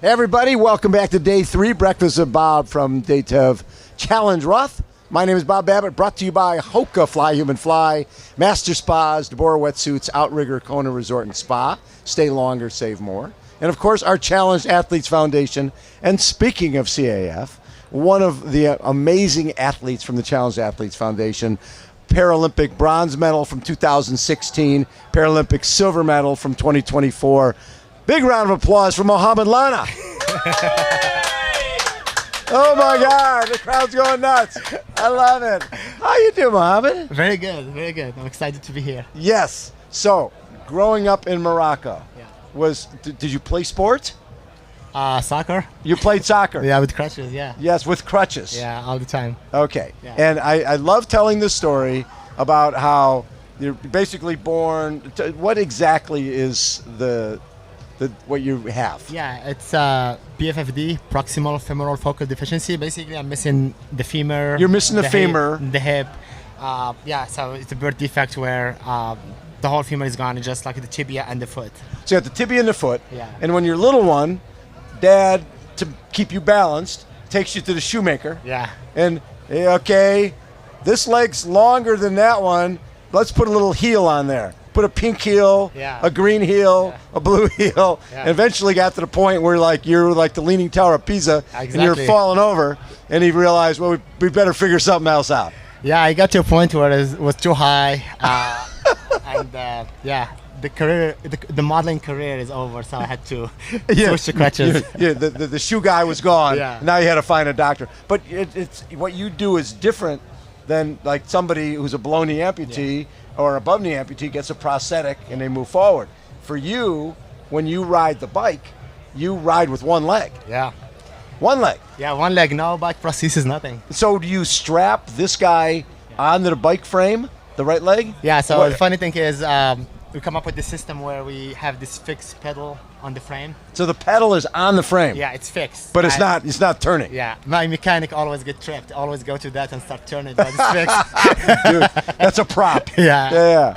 Hey everybody, welcome back to Day 3, Breakfast of Bob from Daytov Challenge Roth. My name is Bob Babbitt, brought to you by HOKA Fly Human Fly, Master Spas, deboer wetsuits, Outrigger, Kona Resort and Spa. Stay longer, save more. And of course, our Challenged Athletes Foundation. And speaking of CAF, one of the amazing athletes from the Challenged Athletes Foundation, Paralympic bronze medal from 2016, Paralympic silver medal from 2024. Big round of applause for Mohamed Lahna. Oh my God, the crowd's going nuts. I love it. How you doing, Mohamed? Very good, very good. I'm excited to be here. Yes. So, growing up in Morocco, did you play sports? Soccer. You played soccer? Yeah, with crutches, yeah. Yes, with crutches. Yeah, all the time. Okay. Yeah. And I love telling this story about how you're basically born. What exactly is what you have? Yeah, it's PFFD, proximal femoral focal deficiency. Basically, I'm missing the femur. You're missing the femur. The hip. Yeah, so it's a birth defect where the whole femur is gone, just like the tibia and the foot. So you have the tibia and the foot. Yeah. And when you're a little one, Dad, to keep you balanced, takes you to the shoemaker. Yeah. And, okay, this leg's longer than that one. Let's put a little heel on there. Put a pink heel, a green heel, a blue heel, and eventually got to the point where you're like the Leaning Tower of Pisa, and you're falling over, and he realized, well, we better figure something else out. Yeah, I got to a point where it was too high, and the modeling career is over, so I had to switch to crutches. The shoe guy was gone. Yeah. Now you had to find a doctor. But it's what you do is different than like somebody who's a below knee amputee or above knee amputee gets a prosthetic and they move forward. For you, when you ride the bike, you ride with one leg. Yeah. One leg. Yeah, one leg, no bike prosthesis, nothing. So do you strap this guy onto the bike frame, the right leg? Yeah, so the funny thing is we come up with this system where we have this fixed pedal on the frame. So the pedal is on the frame. Yeah, it's fixed. But it's not turning. Yeah, my mechanic always get tripped. Always go to that and start turning, but it's fixed. Dude, that's a prop. Yeah.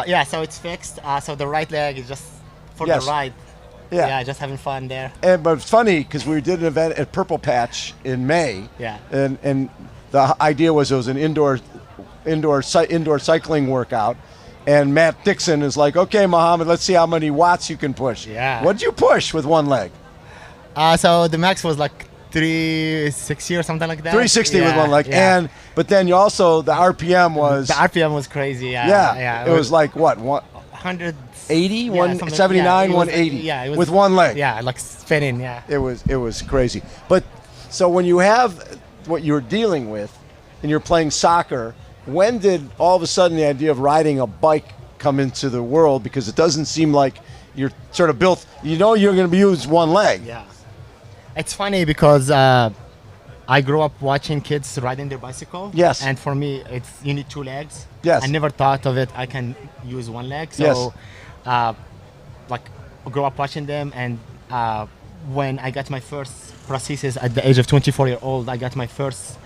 Yeah, so it's fixed. So the right leg is just for the ride. Yeah, just having fun there. But it's funny because we did an event at Purple Patch in May. Yeah. And the idea was it was an indoor cycling workout. And Matt Dixon is like, okay, Mohamed, let's see how many watts you can push. Yeah. What did you push with one leg? So the max was like 360 or something like that. 360 with one leg. Yeah. But then you also, the RPM was... The RPM was crazy, Yeah. It was like, what? 180? 179, 180. Yeah. It was, with one leg. Yeah, like spinning, yeah. It was crazy. But so when you have what you're dealing with and you're playing soccer, when did all of a sudden the idea of riding a bike come into the world? Because it doesn't seem like you're sort of built, you're going to use one leg. Yeah. It's funny because I grew up watching kids riding their bicycle. Yes. And for me, you need two legs. Yes. I never thought of it, I can use one leg. So, I grew up watching them, and when I got my first prosthesis at the age of 24-year-old, I got my first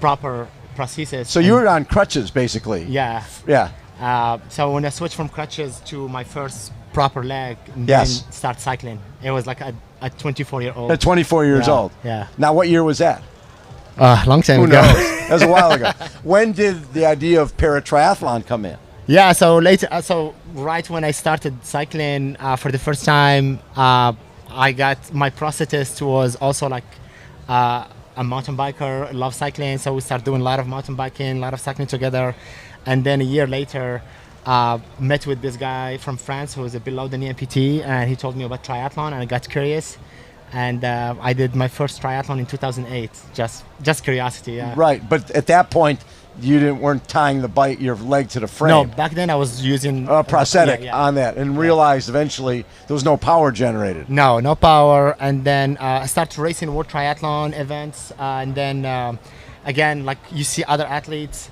proper prosthesis. So you were on crutches, basically. Yeah. Yeah. So when I switched from crutches to my first proper leg, and then start cycling, it was like at 24-year-old. At 24 years old. Yeah. Now, what year was that? Long time Who ago. knows? That was a while ago. When did the idea of paratriathlon come in? Yeah. So later. So right when I started cycling for the first time, I got my prosthetist was also like. A mountain biker, love cycling, so we started doing a lot of mountain biking, a lot of cycling together. And then a year later, met with this guy from France who was a below the knee amputee, and he told me about triathlon, and I got curious. And I did my first triathlon in 2008, just curiosity. Yeah. Right, but at that point, you weren't tying your leg to the frame. No, back then I was using a prosthetic on that, and realized eventually there was no power generated. No power. And then I started racing World Triathlon events, and then again, like you see other athletes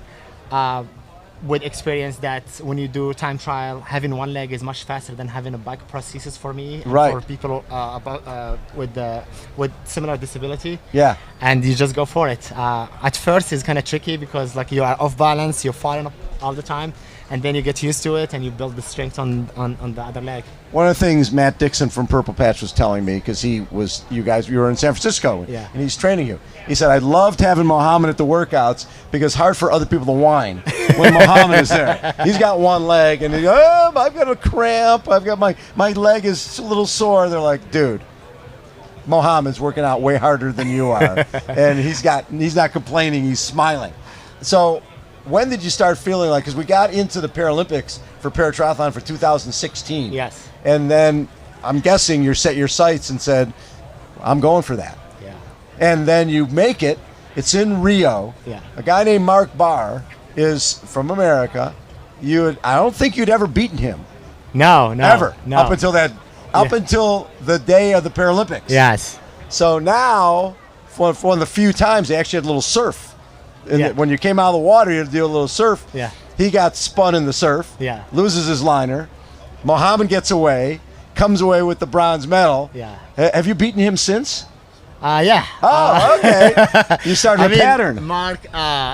with experience that when you do time trial, having one leg is much faster than having a bike prosthesis for me. Right. For people with similar disability. Yeah. And you just go for it. At first, it's kind of tricky because like you are off balance, you're falling all the time. and then you get used to it and you build the strength on the other leg. One of the things Matt Dixon from Purple Patch was telling me, because you were in San Francisco, Yeah. and he's training you. He said, I loved having Mohamed at the workouts because it's hard for other people to whine when Mohamed is there. He's got one leg, and he goes, oh, I've got a cramp. I've got my leg is a little sore. They're like, dude, Mohamed's working out way harder than you are, and he's not complaining. He's smiling. So, when did you start feeling like? Because we got into the Paralympics for paratriathlon for 2016. Yes. And then I'm guessing you set your sights and said, I'm going for that. Yeah. And then you make it. It's in Rio. Yeah. A guy named Mark Barr is from America. I don't think you'd ever beaten him. No. Ever. No. Up until the day of the Paralympics. Yes. So now, for one of the few times they actually had a little surf. Yeah. When you came out of the water, you had to do a little surf. Yeah. He got spun in the surf. Yeah. Loses his liner. Mohamed gets away, comes away with the bronze medal. Yeah. Have you beaten him since? Yeah. Oh, okay. You started a pattern. Mark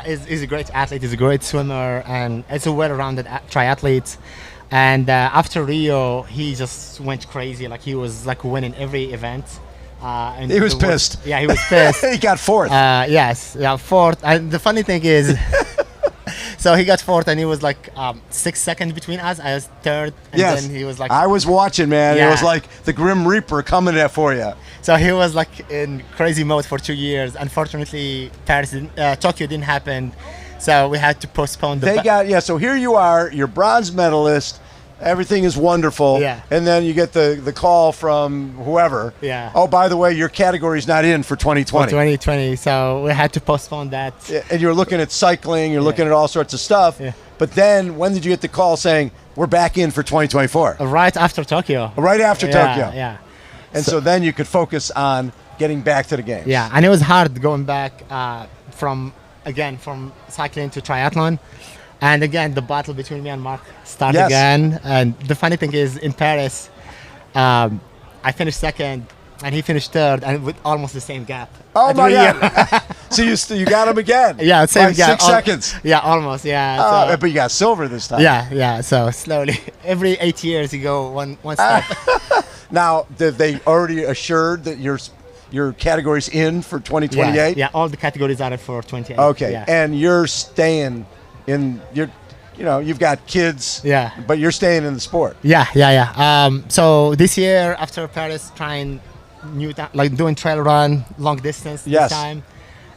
is a great athlete. He's a great swimmer, and it's a well-rounded triathlete. And after Rio, he just went crazy. Like he was like winning every event. And He was pissed. Yeah, he was pissed. He got fourth. Yes, yeah, fourth. And the funny thing is, so he got fourth, and he was like 6 seconds between us. I was third, and Yes. then he was like. I was watching, man. It Yeah. was like the Grim Reaper coming there for you. So he was like in crazy mode for 2 years. Unfortunately, Tokyo didn't happen, so we had to postpone the. So here you are, you're bronze medalist. Everything is wonderful. Yeah. And then you get the call from whoever. Yeah. Oh, by the way, your category's not in for 2020. 2020, so we had to postpone that. And you're looking at cycling, you're looking at all sorts of stuff. Yeah. But then when did you get the call saying, we're back in for 2024? Right after Tokyo. Right after Tokyo. Yeah. And so then you could focus on getting back to the games. Yeah, and it was hard going back from cycling to triathlon. And again, the battle between me and Mark started Yes. again. And the funny thing is, in Paris, I finished second, and he finished third, and with almost the same gap. Oh, At my Rio. God. So you got him again. Yeah, same By gap. 6 seconds. Yeah, almost. Yeah. So, But you got silver this time. yeah. So slowly, every 8 years, you go one step. Now, they already assured that your category's in for 2028? Yeah, all the categories are for 28. Okay, Yeah. and you're staying in you've got kids. Yeah. But you're staying in the sport. Yeah. So this year after Paris, trying doing trail run, long distance Yes. this time,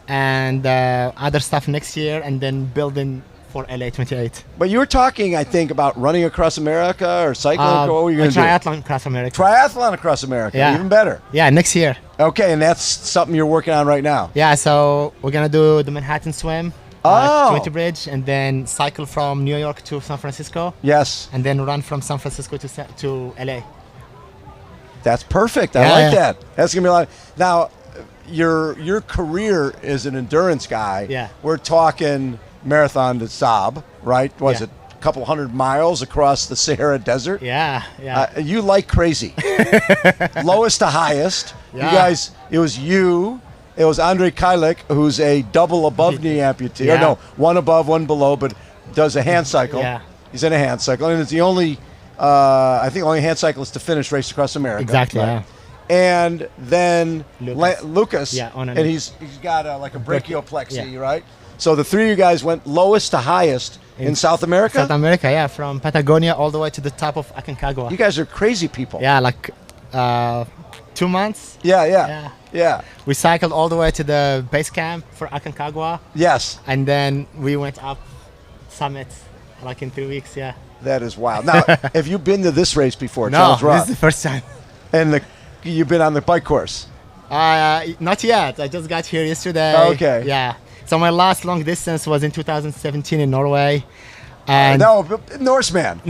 and other stuff next year, and then building for LA 28. But you were talking, I think, about running across America or cycling. What were you going to do? Triathlon across America. Triathlon across America. Yeah. Even better. Yeah, next year. Okay, and that's something you're working on right now. Yeah, so we're gonna do the Manhattan Swim. Oh. 20 Bridge, and then cycle from New York to San Francisco, Yes. and then run from San Francisco to LA. That's perfect. I Yeah, like yeah. that. That's gonna be a lot. Now, your career is an endurance guy. Yeah. We're talking marathon to Saab, right? Was Yeah. it a couple 100 miles across the Sahara Desert? Yeah. You like crazy. Lowest to highest. Yeah. You guys. It was you. It was Andrei Kailik, who's a double above knee amputee. Yeah. Or no, one above, one below, but does a hand cycle. Yeah. He's in a hand cycle, and it's the only, I think, only hand cyclist to finish Race Across America. Exactly. right? And then Lucas. Lucas, Yeah, on and a- he's got like a brachiopplexy, right? So the three of you guys went lowest to highest in South America. South America, yeah, from Patagonia all the way to the top of Aconcagua. You guys are crazy people. Yeah, like 2 months. Yeah. We cycled all the way to the base camp for Aconcagua, Yes. and then we went up summit like in 3 weeks. Yeah. That is wild. Now, have you been to this race before, No, Challenge this Roth? is the first time. And you've been on the bike course. Not yet. I just got here yesterday. Okay. Yeah. So my last long distance was in 2017 in Norway. And No, but Norseman.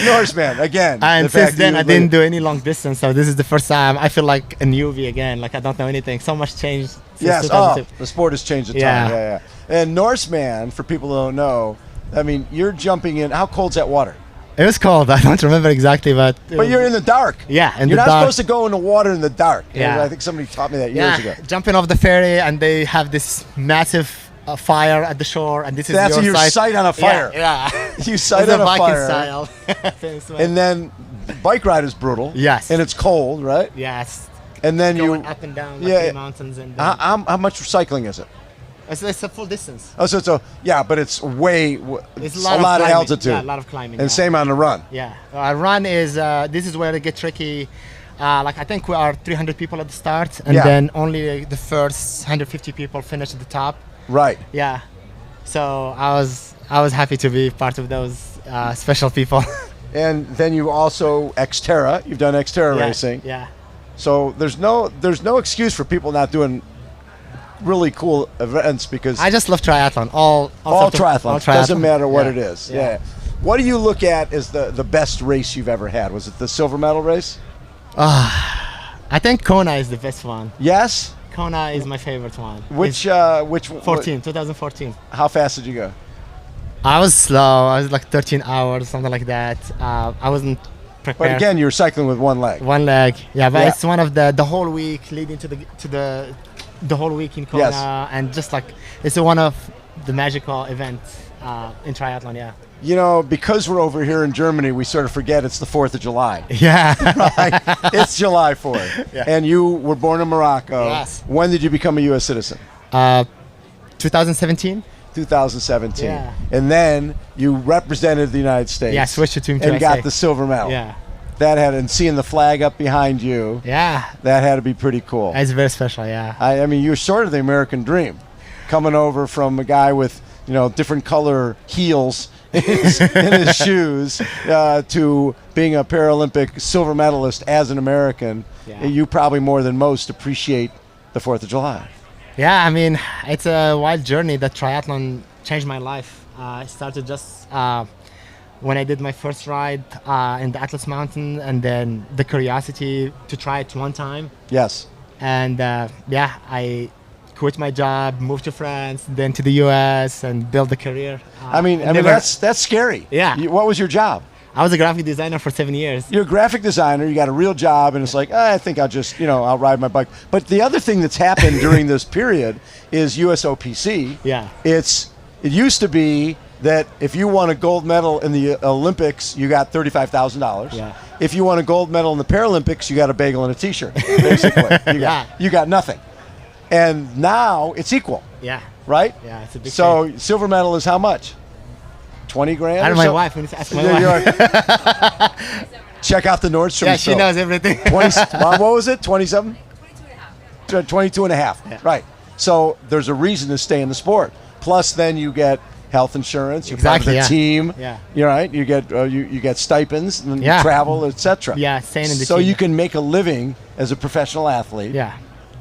Norseman, again. And the since fact then, that I you didn't do any long distance. So this is the first time I feel like a newbie again. Like I don't know anything. So much changed since Yes, 2002. the sport has changed a ton. Yeah. Yeah. And Norseman, for people who don't know, I mean, you're jumping in. How cold's that water? It was cold. I don't remember exactly, but But you're in the dark. Yeah, in You're the not dark. supposed to go in the water in the dark. Yeah. I think somebody taught me that years ago. jumping off the ferry, and they have this massive a fire at the shore, and this is That's your your sight on a fire. Yeah. You sight It's on a Viking fire. style. Famous way. And then bike ride is brutal. Yes. And it's cold, right? Yes. And then Going you. up and down Yeah. the mountains and How much cycling is it? it's a full distance. Oh, so it's but it's way. It's a lot of climbing. altitude. Yeah, a lot of climbing. And yeah. same on the run. Yeah, run is this is where it gets tricky. Like I think we are 300 people at the start, and Yeah. then only the first 150 people finish at the top. Right. Yeah, so I was happy to be part of those special people. And then you also Xterra. You've done Xterra Yeah, racing. Yeah. So there's no excuse for people not doing really cool events because I just love triathlon. All triathlon. Doesn't matter what Yeah. it is. Yeah. What do you look at as the best race you've ever had? Was it the silver medal race? I think Kona is the best one. Yes. Kona is my favorite one. Which It's 2014. How fast did you go? I was slow. I was like 13 hours, something like that. I wasn't prepared. But again, you were cycling with one leg. One leg, yeah. But Yeah. it's one of the whole week leading to the whole week in Kona, Yes. and just like it's one of the magical events in triathlon. Yeah. You know, because we're over here in Germany, we sort of forget it's the 4th of July. Yeah. Right? It's July 4th. Yeah. And you were born in Morocco. Yes. When did you become a U.S. citizen? 2017. 2017. Yeah. And then you represented the United States. Yeah, switched to Team and USA. got the silver medal. Yeah. That had, and seeing the flag up behind you, Yeah. that had to be pretty cool. It's very special. Yeah. I mean, you're sort of the American dream, coming over from a guy with different color heels in his shoes to being a Paralympic silver medalist as an American. Yeah. You probably more than most appreciate the 4th of July. Yeah, I mean, it's a wild journey that triathlon changed my life. I started just when I did my first ride in the Atlas Mountain, and then the curiosity to try it one time. Yes. And I quit my job, moved to France, then to the US, and built a career. I mean, that's scary. Yeah. What was your job? I was a graphic designer for 7 years. You're a graphic designer. You got a real job, and it's like, I think I'll just, I'll ride my bike. But the other thing that's happened during this period is USOPC. Yeah. It used to be that if you won a gold medal in the Olympics, you got $35,000. Yeah. If you won a gold medal in the Paralympics, you got a bagel and a T-shirt, basically. You got nothing. And now it's equal, Yeah. right? Yeah, it's a big So silver medal is how much? 20 grand? I or don't know, my so? wife. We need to ask my Yeah, wife. Check out the Nordstrom. Yeah, she store. knows everything. 20, what was it? 27? 22 and a half. Yeah. Right. So there's a reason to stay in the sport. Plus, then you get health insurance. You're Exactly, part of the team. Yeah. You're right. You get you get stipends and Yeah. travel, etc. Yeah, staying in the So team. you can make a living as a professional athlete. Yeah.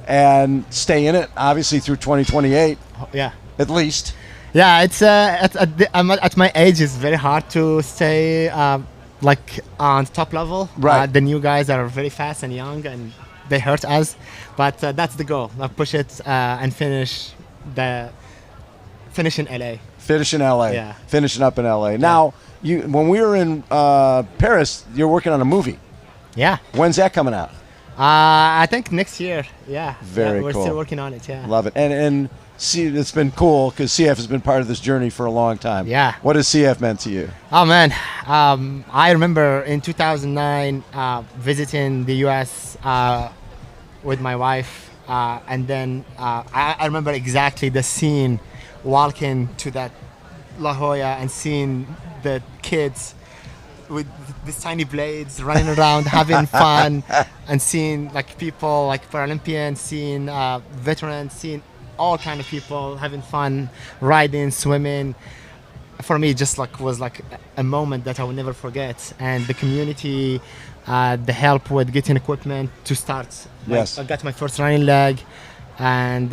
And stay in it, obviously, through 2028 Yeah. at least. Yeah, it's at my age, it's very hard to stay like on top level. Right. The new guys are very fast and young, and they hurt us. But that's the goal. Push it and finish in LA. Finish in LA. Yeah. Finishing up in LA. Now, when we were in Paris, you're working on a movie. Yeah. When's that coming out? I think next year. Yeah. Very we're cool. still working on it. Yeah. Love it. And see, it's been cool because CF has been part of this journey for a long time. Yeah. What has CF meant to you? Oh man, I remember in 2009 visiting the US with my wife, and then I remember exactly the scene, walking to that La Jolla and seeing the kids with these tiny blades running around having fun, and seeing like people like Paralympians, seeing veterans, seeing all kind of people having fun, riding, swimming. For me, just was a moment that I will never forget. And the community, the help with getting equipment to start. Yes. I got my first running leg, and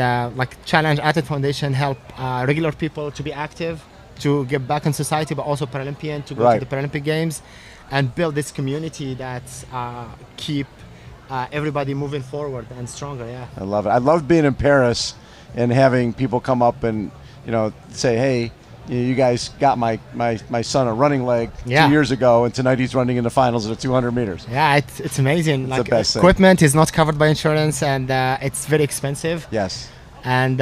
Challenge Athlete Foundation help regular people to be active, to get back in society, but also Paralympian to go Right. to the Paralympic Games, and build this community that keep everybody moving forward and stronger. Yeah. I love it. I love being in Paris and having people come up and say, hey, you guys got my son a running leg 2 Yeah. years ago, and tonight he's running in the finals at 200 meters. Yeah, it's amazing. It's the best thing. Equipment is not covered by insurance, and it's very expensive. Yes. And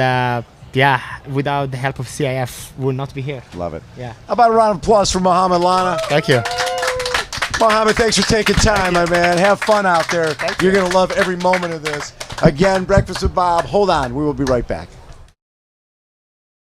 yeah, without the help of CIF, we would not be here. Love it. Yeah. How about a round of applause for Mohamed Lahna? Thank you. Mohamed, thanks for taking time, my man. Have fun out there. You're going to love every moment of this. Again, Breakfast with Bob. Hold on. We will be right back.